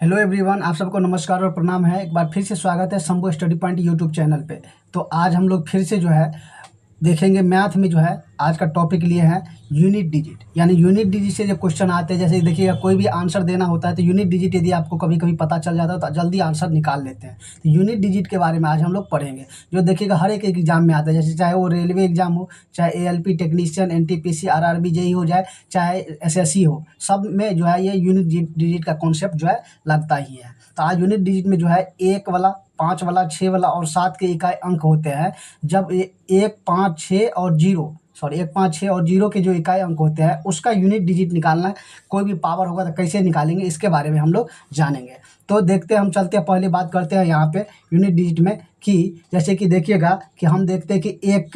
Hello everyone, आप सबको नमस्कार और प्रणाम है। एक बार फिर से स्वागत है Shambhu study point YouTube channel पे। तो आज हम लोग फिर से जो है देखेंगे मैथ में जो है आज का टॉपिक लिए हैं यूनिट डिजिट। यानी यूनिट डिजिट से जो क्वेश्चन आते हैं, जैसे देखिएगा कोई भी आंसर देना होता है तो यूनिट डिजिट यदि आपको कभी कभी पता चल जाता है तो जल्दी आंसर निकाल लेते हैं। तो यूनिट डिजिट के बारे में आज हम लोग पढ़ेंगे, जो देखिएगा हर एक एग्जाम में आता है। जैसे चाहे वो रेलवे एग्जाम हो, चाहे ALP technician, NTPC, RRB JE हो जाए, चाहे एसएससी हो, सब में जो है ये यूनिट डिजिट का कॉन्सेप्ट जो है लगता ही है। तो आज यूनिट डिजिट में जो है 1 वाला, 5 वाला, 6 वाला और 7 के इकाई अंक होते हैं। जब 1, 5, 6 और 0 सॉरी 1, 5, 6 और 0 के जो इकाई अंक होते हैं उसका यूनिट डिजिट निकालना है। कोई भी पावर होगा तो कैसे निकालेंगे, इसके बारे में हम लोग जानेंगे। तो देखते हैं, हम चलते हैं, पहले बात करते हैं यहाँ पे यूनिट डिजिट में कि जैसे कि देखिएगा कि हम देखते हैं कि 1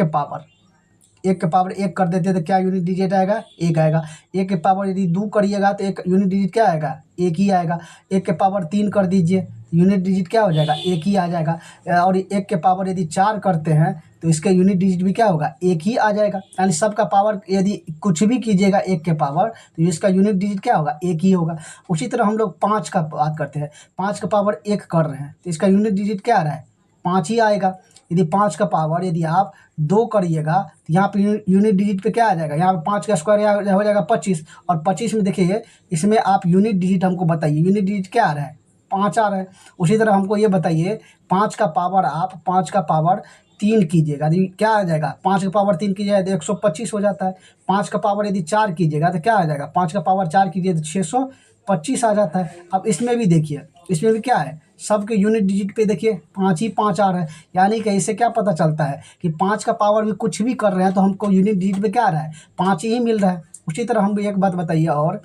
कर देते हैं तो क्या यूनिट डिजिट आएगा, 1 आएगा। 1 के पावर यदि 2 करिएगा तो एक यूनिट डिजिट क्या आएगा, 1 ही आएगा। 1 के पावर 3 कर दीजिए, यूनिट डिजिट क्या हो जाएगा, 1 ही आ जाएगा। और 1 के पावर यदि 4 करते हैं तो इसका यूनिट डिजिट भी क्या होगा, 1 ही आ जाएगा। यानी सबका पावर यदि कुछ भी कीजिएगा 1 के पावर तो इसका यूनिट डिजिट क्या होगा, 1 ही होगा। उसी तरह हम लोग 5 का बात करते हैं। 5 का पावर 1 कर रहे हैं तो इसका यूनिट डिजिट क्या आ रहा है, 5 ही आएगा। यदि 5 का पावर यदि आप 2 करिएगा तो यहाँ पे यूनिट डिजिट पे क्या आ जाएगा, यहाँ पे 5 का स्क्वायर हो जाएगा 25। और 25 में देखिए, इसमें आप यूनिट डिजिट हमको बताइए, यूनिट डिजिट क्या आ रहा है, 5 आ रहा है। उसी तरह हमको ये बताइए, 5 का पावर आप 5 का पावर 3 कीजिएगा तो क्या आ जाएगा, 5 का पावर 3 कीजिएगा तो 125 हो जाता है। 5 का पावर यदि 4 कीजिएगा तो क्या आ जाएगा, 5 का पावर 4 कीजिए तो 625 आ जाता है। अब इसमें भी देखिए, इसमें भी क्या है, सबके यूनिट डिजिट पे देखिए 5 ही 5 आ रहा है। यानी कि इससे क्या पता चलता है कि 5 का पावर भी कुछ भी कर रहे हैं तो हमको यूनिट डिजिट पे क्या आ रहा है, 5 ही मिल रहा है। उसी तरह हम एक बात बताइए और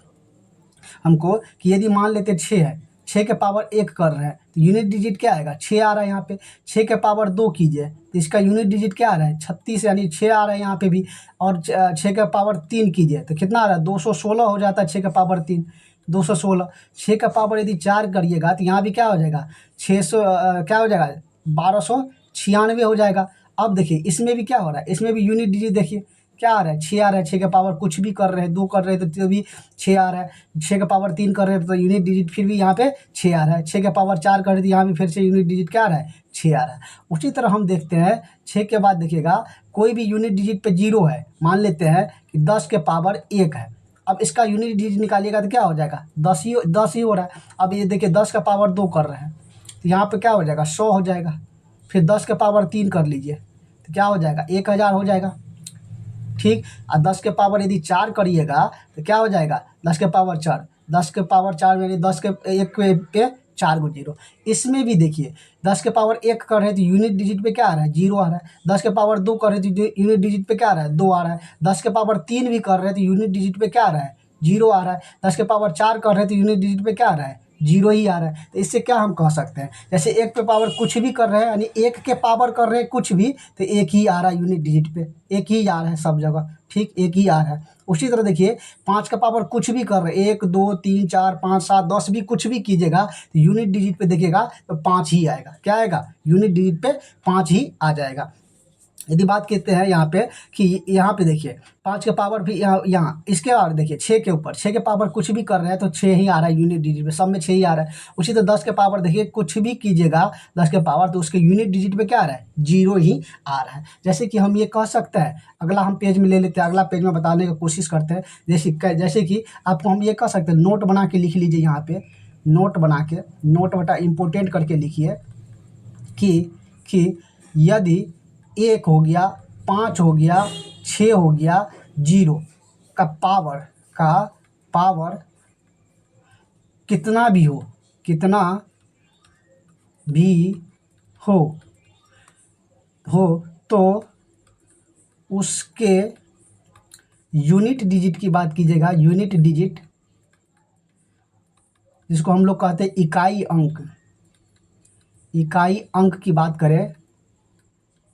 हमको कि यदि मान लेते 6 है, 6 के पावर 1 कर रहे हैं तो यूनिट डिजिट क्या आएगा, 6 आ रहा है यहाँ पे। 6 के पावर 2 कीजिए तो इसका यूनिट डिजिट क्या आ रहा है, 36, यानी 6 आ रहा है यहाँ पे भी। और 6 के पावर 3 कीजिए तो कितना आ रहा है, 216 हो जाता है। 6 के पावर 3 216। 6 का पावर यदि 4 करिएगा तो यहाँ भी क्या हो जाएगा, 600 क्या हो जाएगा, 1296 हो जाएगा। अब देखिए इसमें भी क्या हो रहा है, इसमें भी यूनिट डिजिट देखिए क्या आ रहा है, 6 आ रहा है। 6 के पावर कुछ भी कर रहे हैं, 2 कर रहे हैं तो भी 6 आ रहा है। 6 का पावर 3 कर रहे हैं तो यूनिट डिजिट फिर भी यहाँ पे 6 आ रहा है। 6 के पावर 4 कर रहे थे, यहाँ भी फिर से यूनिट डिजिट क्या आ रहा है, 6 आ रहा है। उसी तरह हम देखते हैं 6 के बाद देखिएगा कोई भी यूनिट डिजिट पे 0 है। मान लेते हैं कि 10 के पावर 1 है। अब इसका यूनिट डिजिट निकालिएगा तो क्या हो जाएगा, 10 ही हो रहा है। अब ये देखिए 10 का पावर 2 कर रहे हैं तो यहाँ पे क्या हो जाएगा, 100 हो जाएगा। फिर 10 के पावर 3 कर लीजिए तो क्या हो जाएगा, 1000 हो जाएगा। ठीक। और 10 के पावर यदि 4 करिएगा तो क्या हो जाएगा, 10 के पावर 4, 10 के पावर 4 यानी 10 के 1 पे 4 गो 0। इसमें भी देखिए 10 के पावर 1 कर रहे हैं तो यूनिट डिजिट पे क्या आ रहा है, 0 आ रहा है। 10 के पावर 2 कर रहे हैं तो यूनिट डिजिट पे क्या आ रहा है, 2 आ रहा है। 10 के पावर 3 भी कर रहे हैं तो यूनिट डिजिट पे क्या आ रहा है, 0 आ रहा है। 10 के पावर 4 कर रहे हैं तो यूनिट डिजिट पे क्या आ रहा है, 0 ही आ रहा है। तो इससे क्या हम कह सकते हैं, जैसे 1 पे पावर कुछ भी कर रहे हैं, यानी 1 के पावर कर रहे हैं कुछ भी तो 1 ही आ रहा है यूनिट डिजिट पे, 1 ही आ रहा है सब जगह। ठीक, 1 ही आ रहा है। उसी तरह देखिए 5 का पावर कुछ भी कर रहे हैं, 1, 2, 3, 4, 5, 7, 10 भी कुछ भी कीजिएगा तो यूनिट डिजिट पे देखिएगा तो 5 ही आएगा। क्या आएगा, यूनिट डिजिट पे 5 ही आ जाएगा। यदि बात करते हैं यहाँ पे कि यहाँ पे देखिए 5 के पावर भी यहाँ इसके और देखिए 6 के ऊपर 6 के पावर कुछ भी कर रहे हैं तो 6 ही आ रहा है यूनिट डिजिट पे, सब में 6 ही आ रहा है। उसी तरह 10 के पावर देखिए कुछ भी कीजिएगा 10 के पावर तो उसके यूनिट डिजिट पे क्या आ रहा है, 0 ही आ रहा है। जैसे कि हम ये कह सकते हैं, अगला हम पेज में ले लेते हैं, अगला पेज में बताने की कोशिश करते हैं। जैसे कि आपको हम ये कह सकते हैं, नोट बना के लिख लीजिए यहाँ पे, नोट बना के, नोट बटा इम्पोर्टेंट करके लिखिए कि यदि 1 हो गया, 5 हो गया, 6 हो गया, 0 का पावर कितना भी हो, कितना भी हो हो तो उसके यूनिट डिजिट की बात कीजिएगा। यूनिट डिजिट जिसको हम लोग कहते हैं इकाई अंक, इकाई अंक की बात करें,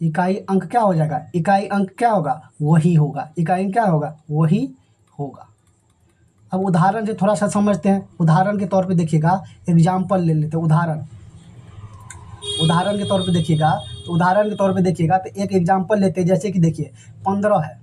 इकाई अंक क्या हो जाएगा, इकाई अंक क्या होगा, वही होगा। इकाई अंक क्या होगा, वही होगा। अब उदाहरण से थोड़ा सा समझते हैं। उदाहरण के तौर पे देखिएगा, एग्जाम्पल ले लेते हैं, उदाहरण के तौर पे देखिएगा। तो उदाहरण के तौर पे देखिएगा तो एक एग्जाम्पल लेते हैं, जैसे कि देखिए 15 है।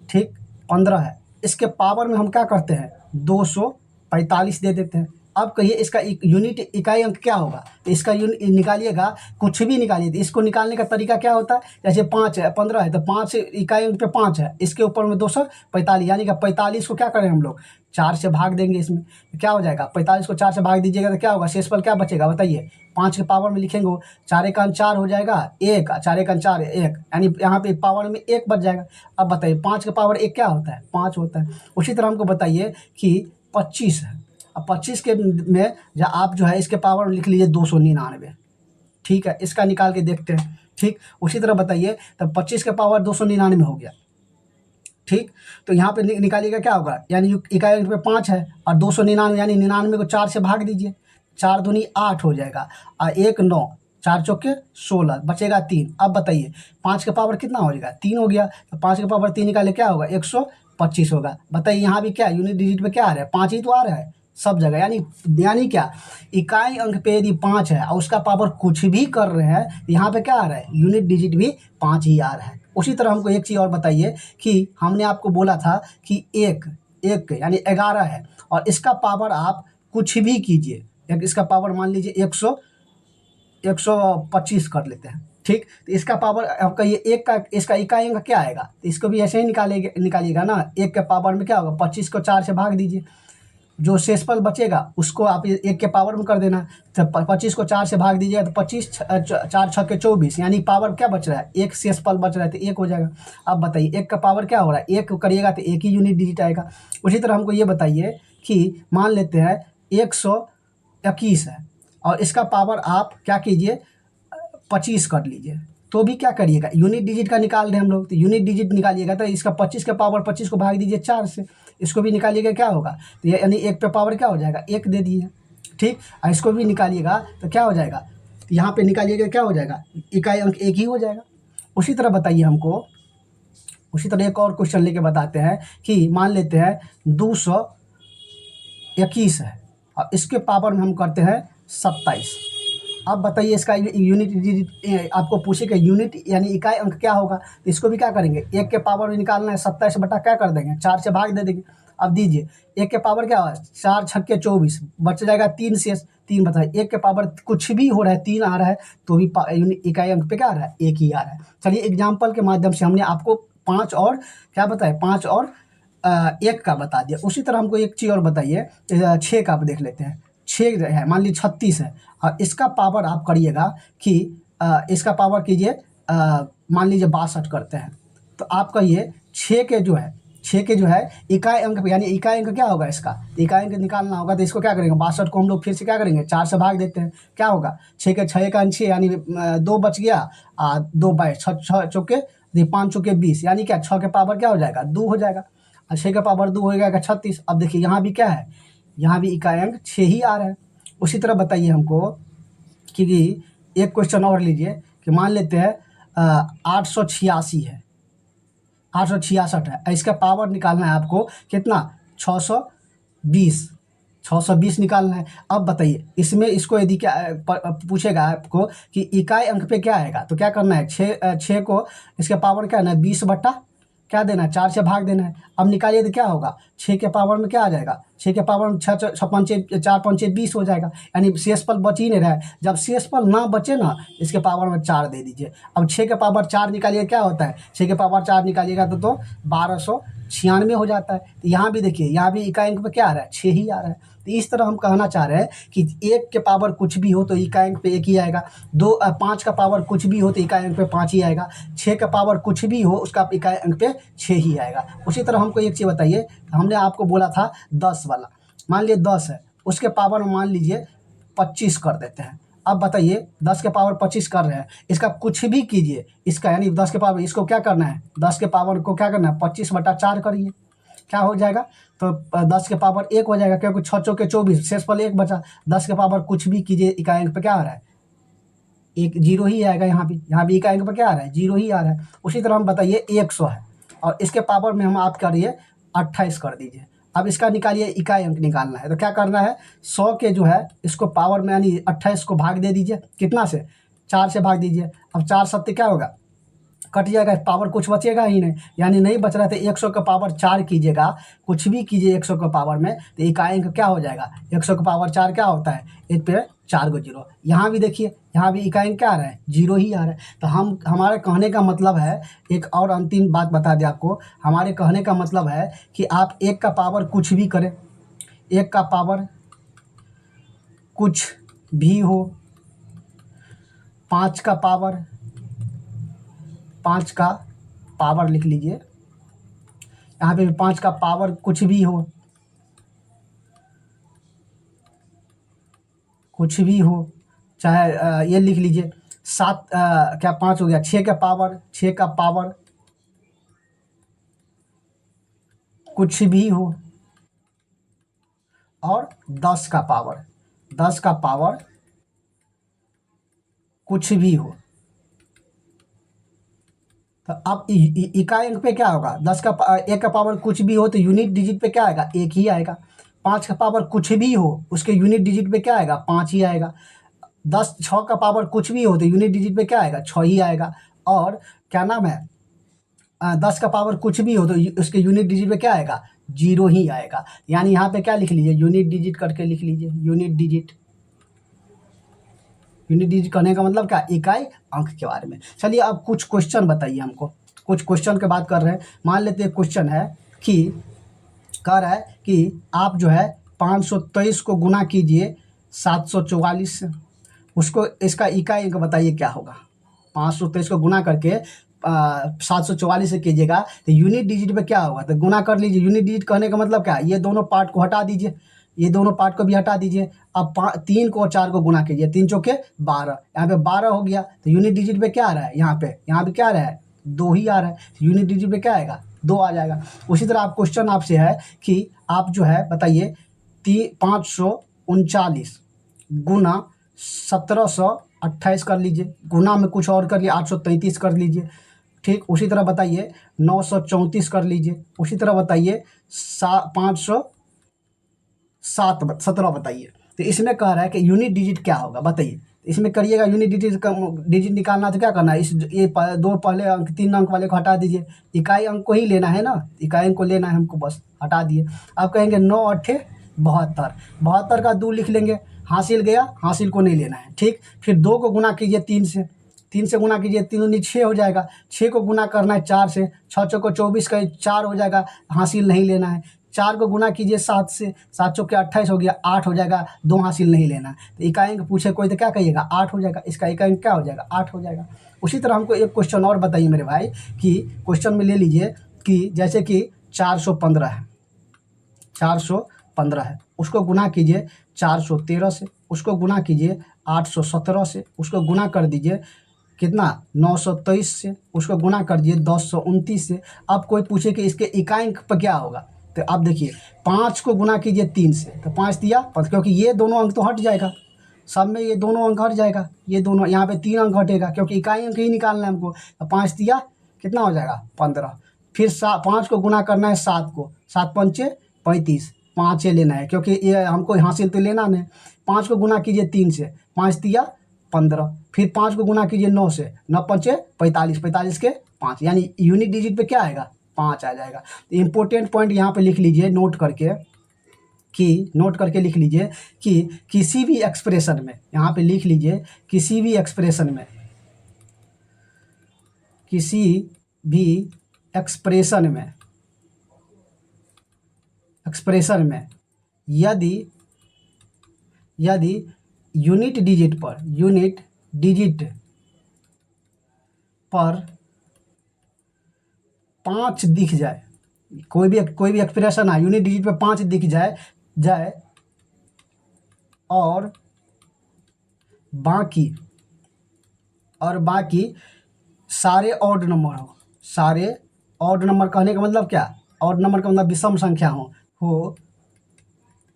ठीक, 15 है, इसके पावर में हम क्या करते हैं, 245 दे देते हैं। अब कहिए इसका यूनिट इकाई अंक क्या होगा, तो इसका यूनिट निकालिएगा, कुछ भी निकालिए। तो इसको निकालने का तरीका क्या होता है, जैसे 5 है 15 है तो 5 इकाई अंक पे 5 है, इसके ऊपर में 245, यानी कि 45 को क्या करें हम लोग 4 से भाग देंगे। इसमें तो क्या हो जाएगा, 45 को 4 से भाग दीजिएगा तो क्या होगा, शेषफल क्या बचेगा बताइए, 5 के पावर में लिखेंगे 4 एक 4 हो जाएगा, 1 4 एक 4 1, यानी यहाँ पे पावर में 1 बच जाएगा। अब बताइए 5 के पावर 1 क्या होता है, 5 होता है। उसी तरह हमको बताइए कि 25 है, अब 25 के में आप जो है इसके पावर में लिख लीजिए 299, ठीक है, इसका निकाल के देखते हैं। ठीक, उसी तरह बताइए तब 25 के पावर 299 हो गया। ठीक, तो यहाँ पे निकालिएगा क्या होगा, यानी इकाई अंक पे 5 है और 299, यानी 99 को 4 से भाग दीजिए, 4 दूनी 8 हो जाएगा और 1 9, 4 चौके 16, बचेगा 3। अब बताइए 5 का पावर कितना हो जाएगा, 3 हो गया, तो 5 का पावर 3 निकाले क्या होगा, 125 होगा। बताइए यहाँ भी क्या यूनिट डिजिट में क्या आ रहा है, 5 ही तो आ रहा है सब जगह, यानी क्या, इकाई अंक पे यदि 5 है और उसका पावर कुछ भी कर रहे हैं, यहाँ पे क्या आ रहा है, यूनिट डिजिट भी 5 ही आ रहा है। उसी तरह हमको एक चीज़ और बताइए कि हमने आपको बोला था कि एक यानी 11 है और इसका पावर आप कुछ भी कीजिए, इसका पावर मान लीजिए 125 कर लेते हैं। ठीक, तो इसका पावर आपका ये एक का इसका इकाई अंक क्या आएगा, तो इसको भी ऐसे ही निकालिएगा ना, 1 के पावर में क्या होगा, 25 को 4 से भाग दीजिए, जो शेषफल बचेगा उसको आप 1 के पावर में कर देना। तो 25 को 4 से भाग दीजिएगा तो 25 4 6 के 24, यानी पावर क्या बच रहा है, 1 शेषफल बच रहा है तो 1 हो जाएगा। अब बताइए 1 का पावर क्या हो रहा है, 1 करिएगा तो 1 ही यूनिट डिजिट आएगा। उसी तरह हमको ये बताइए कि मान लेते हैं 121 है और इसका पावर आप क्या कीजिए 25 कर लीजिए, तो भी क्या करिएगा, यूनिट डिजिट का निकाल रहे हैं हम लोग, तो यूनिट डिजिट निकालिएगा तो इसका 25 के पावर 25 को भाग दीजिए 4 से, इसको भी निकालिएगा क्या होगा, तो ये यानी 1 पे पावर क्या हो जाएगा, 1 दे दीजिए। ठीक, और इसको भी निकालिएगा तो क्या हो जाएगा, तो यहाँ पे निकालिएगा क्या हो जाएगा, इकाई अंक 1 ही हो जाएगा। उसी तरह बताइए हमको, उसी तरह एक और क्वेश्चन लेके बताते हैं कि मान लेते हैं 221 है और इसके पावर में हम करते हैं 27। अब बताइए इसका यूनिट डिजिट आपको पूछेगा, यूनिट यानी इकाई अंक क्या होगा, तो इसको भी क्या करेंगे, 1 के पावर में निकालना है, 27 बटा क्या कर देंगे 4 से भाग दे देंगे। अब दीजिए 1 के पावर क्या होगा, 4 छक्के 24, बच जाएगा 3 शेष, 3 बताइए 1 के पावर कुछ भी हो रहा है 3 आ रहा है तो भी यूनिट इकाई अंक पे क्या आ रहा है, 1 ही आ रहा है। चलिए एग्जाम्पल के माध्यम से हमने आपको 5 और क्या बताया, 5 और 1 का बता दिया। उसी तरह हमको एक चीज़ और बताइए, 6 का आप देख लेते हैं। 6 है, मान लीजिए 36 है और इसका पावर आप करिएगा कि इसका पावर कीजिए मान लीजिए 62 करते हैं, तो आप कहिए 6 के जो है इकाई अंक यानी इकाई अंक क्या होगा इसका, इकाई अंक निकालना होगा तो इसको क्या करेंगे, 62 को हम लोग फिर से क्या करेंगे 4 से भाग देते हैं, क्या होगा 6 के 6 का 6 यानी 2 बच गया, 2 बाई 6 चौके 5 चौके 20, यानी क्या 6 के पावर क्या हो जाएगा 2 हो जाएगा और 6 का पावर 2 हो जाएगा 36। अब देखिए यहाँ भी क्या है, यहाँ भी इकाई अंक 6 ही आ रहा है। उसी तरह बताइए हमको कि एक क्वेश्चन और लीजिए कि मान लेते हैं 886 है, 866 है, इसका पावर निकालना है आपको कितना 620 निकालना है। अब बताइए इसमें इसको यदि क्या पूछेगा आपको कि इकाई अंक पे क्या आएगा, तो क्या करना है 6 को इसके पावर क्या है ना 20 बटा क्या देना है 4 से भाग देना है। अब निकालिए तो क्या होगा 6 के पावर में क्या आ जाएगा, 6 के पावर में 6 पंचे 4 पंचे 20 हो जाएगा, यानी शेषफल बच ही नहीं रहा है। जब शेषफल ना बचे ना इसके पावर में 4 दे दीजिए। अब 6 के पावर 4 निकालिए क्या होता है, 6 के पावर 4 निकालिएगा तो 1296 हो जाता है। तो यहाँ भी देखिए यहाँ भी इकाई अंक पे क्या आ रहा है 6 ही आ रहा है। तो इस तरह हम कहना चाह रहे हैं कि 1 के पावर कुछ भी हो तो इकाई अंक पे 1 ही आएगा, 5 का पावर कुछ भी हो तो इकाई अंक पे 5 ही आएगा, 6 का पावर कुछ भी हो उसका इकाई अंक पे 6 ही आएगा। उसी तरह हमको एक चीज़ बताइए, हमने आपको बोला था 10 वाला, मान लीजिए 10 है उसके पावर में मान लीजिए 25 कर देते हैं। अब बताइए 10 के पावर 25 कर रहे हैं, इसका कुछ भी कीजिए, इसका यानी 10 के पावर इसको क्या करना है 10 के पावर को क्या करना है 25 बटा 4 करिए, क्या हो जाएगा तो 10 के पावर 1 हो जाएगा, क्योंकि 6 चौके 24 शेषफल 1 बचा। 10 के पावर कुछ भी कीजिए इकाई अंक पे क्या आ रहा है 1 0 ही आएगा, यहाँ भी इकाई अंक पे क्या आ रहा है 0 ही आ रहा है। उसी तरह हम बताइए 100 है और इसके पावर में हम आप करिए 28 कर दीजिए। अब इसका निकालिए इकाई अंक निकालना है तो क्या करना है 100 के जो है इसको पावर में यानी 28 को भाग दे दीजिए, कितना से 4 से भाग दीजिए। अब 4 सत्ते क्या होगा कट जाएगा, पावर कुछ बचेगा ही नहीं, यानी नहीं बच रहा था। 100 का पावर 4 कीजिएगा, कुछ भी कीजिए 100 का पावर में, तो इकाई अंक क्या हो जाएगा, 100 का पावर 4 क्या होता है, एक पे 4 को जीरो। यहाँ भी देखिए, यहाँ भी इकाई अंक क्या आ रहा है, जीरो ही आ रहा है। तो हमारे कहने का मतलब है, एक और अंतिम बात बता दें आपको, हमारे कहने का मतलब है कि आप 1 का पावर कुछ भी करें, 1 का पावर कुछ भी हो, 5 का पावर, 5 का पावर लिख लीजिए, यहाँ पे भी 5 का पावर कुछ भी हो, कुछ भी हो, चाहे ये लिख लीजिए 7 क्या 5 हो गया, 6 का पावर, 6 का पावर कुछ भी हो, और 10 का पावर, 10 का पावर कुछ भी हो। तो अब इकाई अंक पे क्या होगा, 1 का पावर कुछ भी हो तो यूनिट डिजिट पे क्या आएगा, 1 ही आएगा। 5 का पावर कुछ भी हो, उसके यूनिट डिजिट पे क्या आएगा, 5 ही आएगा। 6 का पावर कुछ भी हो तो यूनिट डिजिट पे क्या आएगा, 6 ही आएगा। और क्या नाम है, 10 का पावर कुछ भी हो तो उसके यूनिट डिजिट पे क्या आएगा, 0 ही आएगा। यानी यहाँ पे क्या लिख लीजिए, यूनिट डिजिट करके लिख लीजिए, यूनिट डिजिट। यूनिट डिजिट करने का मतलब क्या, इकाई अंक के बारे में। चलिए अब कुछ क्वेश्चन बताइए हमको, कुछ क्वेश्चन की बात कर रहे हैं। मान लेते हैं क्वेश्चन है कि कह रहा है कि आप जो है 523 को गुना कीजिए 744 से, उसको इसका इकाई अंक बताइए क्या होगा। 523 को गुना करके 744 से कीजिएगा तो यूनिट डिजिट पे क्या होगा, तो गुना कर लीजिए। यूनिट डिजिट कहने का मतलब क्या है, ये दोनों पार्ट को हटा दीजिए, ये दोनों पार्ट को भी हटा दीजिए। अब 3 को और 4 को गुना कीजिए, 3 चौके 12, यहाँ पे 12 हो गया। तो यूनिट डिजिट पे क्या आ रहा है, यहाँ पे क्या आ रहा है, 2 ही आ रहा है। तो यूनिट डिजिट पे क्या आएगा, 2 आ जाएगा। उसी तरह आप क्वेश्चन आपसे है कि आप जो है बताइए 539 गुना 1728 कर लीजिए, गुना में कुछ और कर लिए 833 कर लीजिए, ठीक। उसी तरह बताइए 934 कर लीजिए, उसी तरह बताइए 517 बताइए। तो इसमें कह रहा है कि यूनिट डिजिट क्या होगा बताइए, इसमें करिएगा। यूनिट डिजिट निकालना तो क्या करना है, दो पहले अंक 3 अंक वाले को हटा दीजिए, इकाई अंक को ही लेना है ना, इकाई अंक को लेना है हमको, बस हटा दिए। अब कहेंगे 9 8 72, 72 का 2 लिख लेंगे, हासिल गया, हासिल को नहीं लेना है, ठीक। फिर 2 को गुना कीजिए 3 से, 3 से गुना कीजिए, 3 दूनी 6 हो जाएगा। 6 को गुना करना है 4 से, 6 चौको 24 का 4 हो जाएगा, हासिल नहीं लेना है। 4 को गुना कीजिए 7 से, 7 चौके 28 हो गया, 8 हो जाएगा, 2 हासिल नहीं लेना है। तो इकाई अंक पूछे कोई तो क्या कहिएगा, 8 हो जाएगा, इसका इकाई अंक क्या हो जाएगा, 8 हो जाएगा। उसी तरह हमको एक क्वेश्चन और बताइए मेरे भाई, कि क्वेश्चन में ले लीजिए कि जैसे कि 415 है, 415 है, उसको गुना कीजिए 413 से, उसको गुना कीजिए 817 से, उसको गुना कर दीजिए कितना 923 से, उसको गुना कर दीजिए 1029 से। अब कोई पूछे कि इसके इकाई अंक पर क्या होगा, तो आप देखिए 5 को गुना कीजिए 3 से, तो 5 दिया 5, क्योंकि ये दोनों अंक तो हट जाएगा, सब में ये दोनों अंक हट जाएगा, ये दोनों यहाँ पे 3 अंक हटेगा, क्योंकि इकाई अंक ही निकालना है हमको। तो 5 दिया कितना हो जाएगा 15, फिर 5 को गुना करना है 7 को, 7 पंचे 35, 5 लेना है, क्योंकि ये हमको हासिल तो लेना नहीं। 5 को गुना कीजिए 3 से, 5 दिया 15, फिर 5 को गुना कीजिए 9 से, 9 पंचे 45, 45 के 5, यानी यूनिट डिजिट पे क्या आएगा, 5 आ जाएगा। तो इम्पोर्टेंट पॉइंट यहाँ पे लिख लीजिए, नोट करके लिख लीजिए कि किसी भी एक्सप्रेशन में, यहाँ पे लिख लीजिए किसी भी एक्सप्रेशन में, किसी भी एक्सप्रेशन में यदि यूनिट डिजिट पर 5 दिख जाए, कोई भी एक्सप्रेशन है यूनिट डिजिट पे 5 दिख जाए और बाकी सारे ऑड नंबर हो, सारे ऑड नंबर कहने का मतलब क्या, ऑड नंबर का मतलब विषम संख्या हो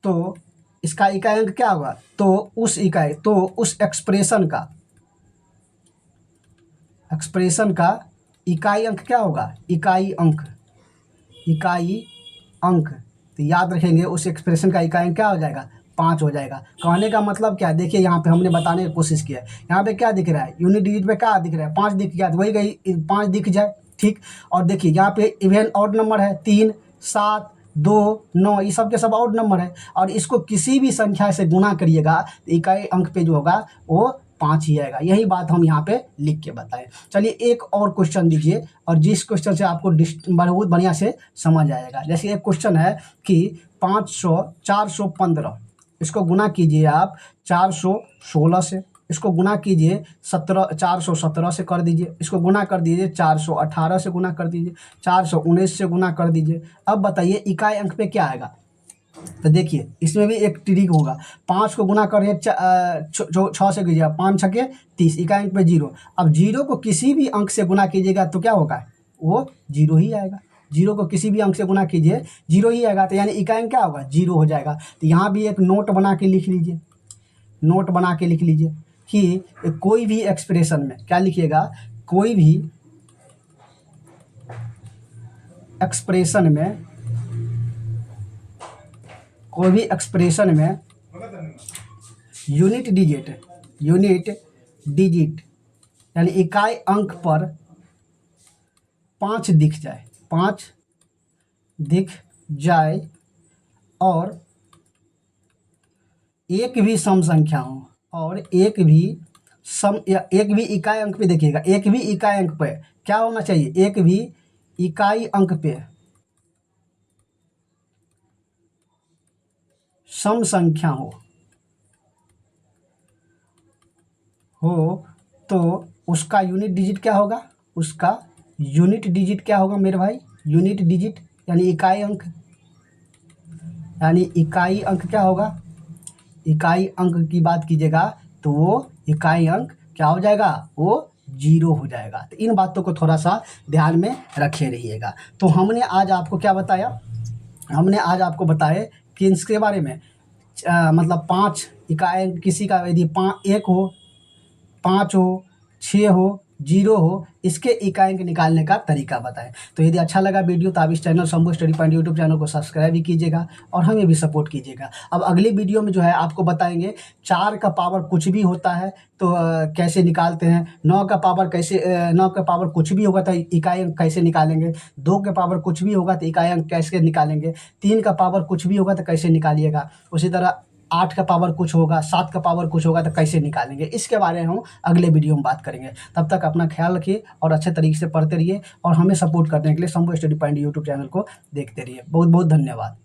तो इसका इकाई अंक क्या होगा, तो उस एक्सप्रेशन का इकाई अंक क्या होगा, इकाई अंक। तो याद रखेंगे उस एक्सप्रेशन का इकाई अंक क्या हो जाएगा, 5 हो जाएगा। कहने का मतलब क्या है, देखिए यहाँ पे हमने बताने की कोशिश किया है। यहाँ पे क्या दिख रहा है, यूनिट डिजिट पे क्या दिख रहा है, 5 दिख गया, तो वही गई 5 दिख जाए, ठीक। और देखिए यहाँ पे इवन ऑड नंबर है, 3, 7, 2, 9, ये सब के सब ऑड नंबर है। और इसको किसी भी संख्या से गुणा करिएगा तो इकाई अंक पे जो होगा वो 5 ही आएगा। यही बात हम यहाँ पे लिख के बताएं। चलिए एक और क्वेश्चन दीजिए, और जिस क्वेश्चन से आपको बहुत बढ़िया से समझ आएगा। जैसे एक क्वेश्चन है कि 415, इसको गुना कीजिए आप 416 से, इसको गुना कीजिए 417 से कर दीजिए, इसको गुना कर दीजिए 418 से गुना कर दीजिए, 419 से गुना कर दीजिए। अब बताइए इकाई अंक पे क्या आएगा। तो देखिए इसमें भी एक ट्रिक होगा। 5 को गुना करिए 6 से कीजिए, 5 छके 30, इकाई अंक पे 0। अब 0 को किसी भी अंक से गुना कीजिएगा तो क्या होगा, वो 0 ही आएगा। 0 को किसी भी अंक से गुना कीजिए 0 ही आएगा, तो यानी इकाई अंक क्या होगा, 0 हो जाएगा। तो यहाँ भी एक नोट बना के लिख लीजिए, नोट बना के लिख लीजिए कि कोई भी एक्सप्रेशन में क्या लिखिएगा, कोई भी एक्सप्रेशन में, कोई भी एक्सप्रेशन में यूनिट डिजिट यानी इकाई अंक पर 5 दिख जाए, 5 दिख जाए और एक भी सम संख्या हो, और एक भी इकाई अंक पे देखिएगा, एक भी इकाई अंक पे क्या होना चाहिए, एक भी इकाई अंक पे सम संख्या हो तो उसका यूनिट डिजिट क्या होगा, उसका यूनिट डिजिट क्या होगा मेरे भाई, यूनिट डिजिट यानी इकाई अंक, यानी इकाई अंक क्या होगा, इकाई अंक की बात कीजिएगा तो वो इकाई अंक क्या हो जाएगा, वो 0 हो जाएगा। तो इन बातों को थोड़ा सा ध्यान में रखे रहिएगा। तो हमने आज आपको क्या बताया, हमने आज आपको बताया कि इसके बारे में मतलब 5 इकाई अंक किसी का यदि 1 हो, 5 हो, 6 हो, 0 हो, इसके इकाई अंक निकालने का तरीका बताएं। तो यदि अच्छा लगा वीडियो तो आप इस channel Shambhu study point YouTube channel को सब्सक्राइब भी कीजिएगा और हमें भी सपोर्ट कीजिएगा। अब अगली वीडियो में जो है आपको बताएंगे 4 का पावर कुछ भी होता है तो कैसे निकालते हैं, 9 का पावर कैसे 9 का पावर कुछ भी होगा तो इकाई अंक कैसे निकालेंगे, 2 के पावर कुछ भी होगा तो इकाई अंक कैसे निकालेंगे, 3 का पावर कुछ भी होगा तो कैसे निकालिएगा, उसी तरह 8 का पावर कुछ होगा, 7 का पावर कुछ होगा तो कैसे निकालेंगे, इसके बारे में हम अगले वीडियो में बात करेंगे। तब तक अपना ख्याल रखिए और अच्छे तरीके से पढ़ते रहिए और हमें सपोर्ट करने के लिए Shambhu study point YouTube channel को देखते रहिए। बहुत बहुत धन्यवाद।